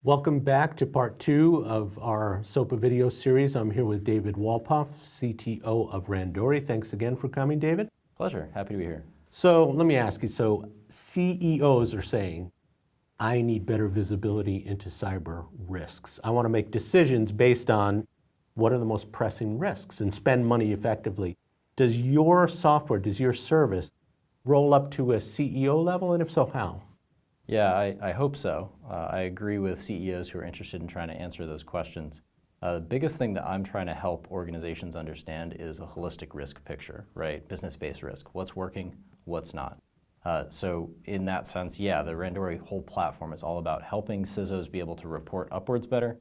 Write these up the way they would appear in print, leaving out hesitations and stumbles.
Welcome back to part 2 of our SOAPA video series. I'm here with David Wolpoff, CTO of Randori. Thanks again for coming, David. Pleasure. Happy to be here. So let me ask you, so CEOs are saying, I need better visibility into cyber risks. I want to make decisions based on what are the most pressing risks and spend money effectively. Does your software, does your service roll up to a CEO level, and if so, how? Yeah, I hope so. I agree with CEOs who are interested in trying to answer those questions. The biggest thing that I'm trying to help organizations understand is a holistic risk picture, right? Business-based risk. What's working, what's not. So in that sense, yeah, the Randori whole platform is all about helping CISOs be able to report upwards better,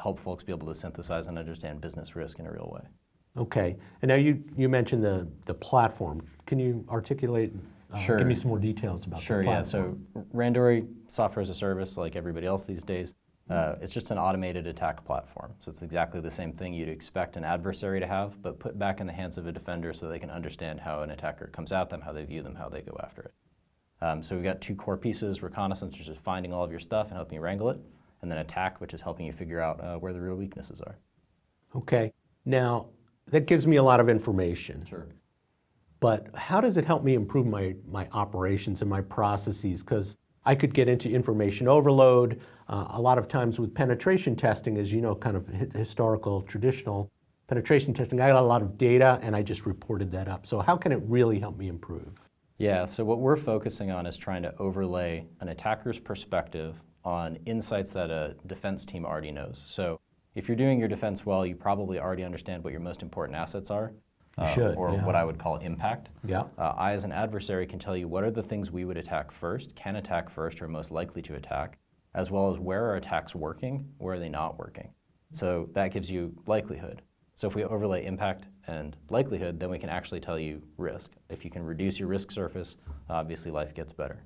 help folks be able to synthesize and understand business risk in a real way. Okay, and now you mentioned the platform. Can you articulate, Sure. Give me some more details about the platform? Sure, yeah. So Randori, software as a service, like everybody else these days, it's just an automated attack platform. So it's exactly the same thing you'd expect an adversary to have, but put back in the hands of a defender so they can understand how an attacker comes at them, how they view them, how they go after it. So we've got two core pieces: reconnaissance, which is finding all of your stuff and helping you wrangle it, and then attack, which is helping you figure out where the real weaknesses are. Okay, now that gives me a lot of information. Sure. But how does it help me improve my operations and my processes? Because I could get into information overload. A lot of times with penetration testing, as you know, kind of historical, traditional penetration testing, I got a lot of data and I just reported that up. So how can it really help me improve? Yeah, so what we're focusing on is trying to overlay an attacker's perspective on insights that a defense team already knows. So if you're doing your defense well, you probably already understand what your most important assets are. What I would call impact. Yeah. I, as an adversary, can tell you what are the things we would attack first, can attack first, or are most likely to attack, as well as where are attacks working, where are they not working. So that gives you likelihood. So if we overlay impact and likelihood, then we can actually tell you risk. If you can reduce your risk surface, obviously life gets better.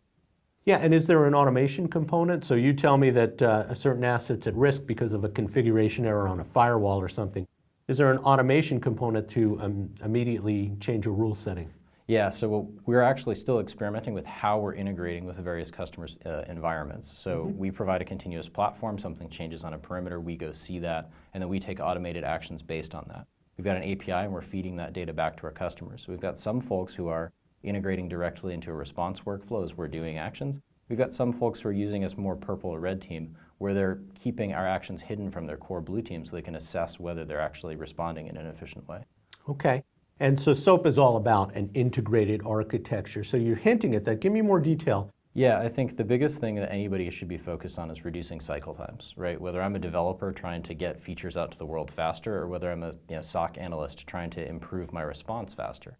Yeah, and is there an automation component? So you tell me that a certain asset's at risk because of a configuration error on a firewall or something. Is there an automation component to immediately change a rule setting? Yeah, so we're actually still experimenting with how we're integrating with the various customers' environments. So we provide a continuous platform. Something changes on a perimeter, we go see that, and then we take automated actions based on that. We've got an API, and we're feeding that data back to our customers. So we've got some folks who are integrating directly into a response workflow as we're doing actions. We've got some folks who are using us more purple or red team, where they're keeping our actions hidden from their core blue team so they can assess whether they're actually responding in an efficient way. Okay. And so SOAP is all about an integrated architecture. So you're hinting at that. Give me more detail. Yeah, I think the biggest thing that anybody should be focused on is reducing cycle times, right? Whether I'm a developer trying to get features out to the world faster, or whether I'm a SOC analyst trying to improve my response faster.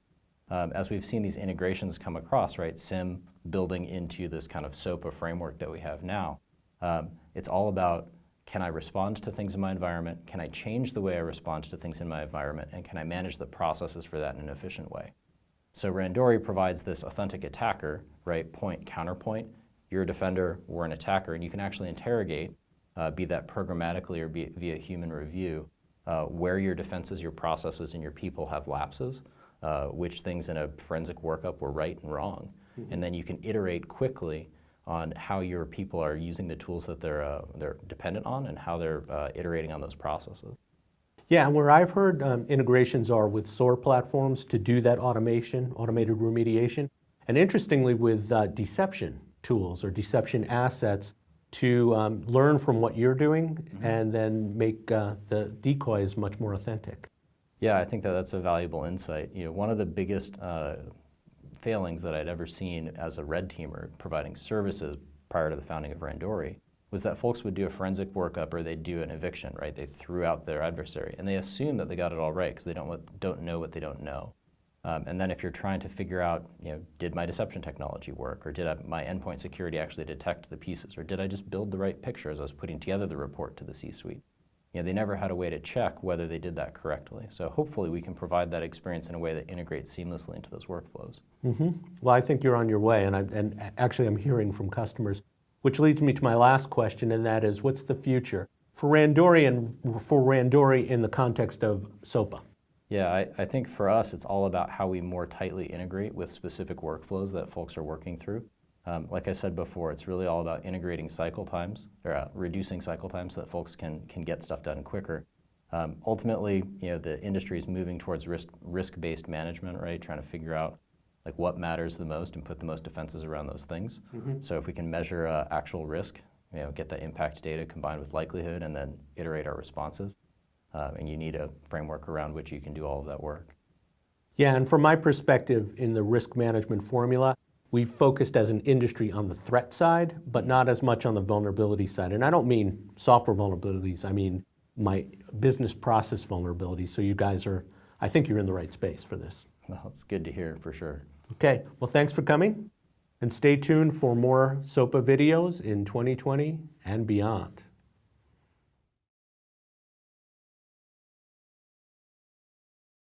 As we've seen these integrations come across, right, SIM building into this kind of SOAPA framework that we have now, it's all about, can I respond to things in my environment? Can I change the way I respond to things in my environment? And can I manage the processes for that in an efficient way? So Randori provides this authentic attacker, right, point, counterpoint. You're a defender, we're an attacker, and you can actually interrogate, be that programmatically or via human review, where your defenses, your processes, and your people have lapses, which things in a forensic workup were right and wrong. And then you can iterate quickly on how your people are using the tools that they're dependent on and how they're iterating on those processes. Yeah, and where I've heard integrations are with SOAR platforms to do that automation, automated remediation, and interestingly with deception tools or deception assets to learn from what you're doing and then make the decoys much more authentic. Yeah, I think that's a valuable insight. One of the biggest failings that I'd ever seen as a red teamer providing services prior to the founding of Randori was that folks would do a forensic workup or they'd do an eviction, right? They threw out their adversary and they assume that they got it all right because they don't know what they don't know. And then if you're trying to figure out, did my deception technology work, or did my endpoint security actually detect the pieces, or did I just build the right picture as I was putting together the report to the C-suite? They never had a way to check whether they did that correctly. So hopefully we can provide that experience in a way that integrates seamlessly into those workflows. Well, I think you're on your way, and actually I'm hearing from customers, which leads me to my last question, and that is, what's the future for Randori and for Randori in the context of SOAPA? Yeah, I think for us it's all about how we more tightly integrate with specific workflows that folks are working through. Like I said before, it's really all about integrating cycle times, or reducing cycle times so that folks can get stuff done quicker. Ultimately, the industry is moving towards risk-based management, right? Trying to figure out like what matters the most and put the most defenses around those things. So if we can measure actual risk, get that impact data combined with likelihood and then iterate our responses, and you need a framework around which you can do all of that work. Yeah, and from my perspective in the risk management formula, we've focused as an industry on the threat side, but not as much on the vulnerability side. And I don't mean software vulnerabilities, I mean my business process vulnerabilities. So you guys I think you're in the right space for this. Well, it's good to hear for sure. Okay, well thanks for coming, and stay tuned for more SOAPA videos in 2020 and beyond.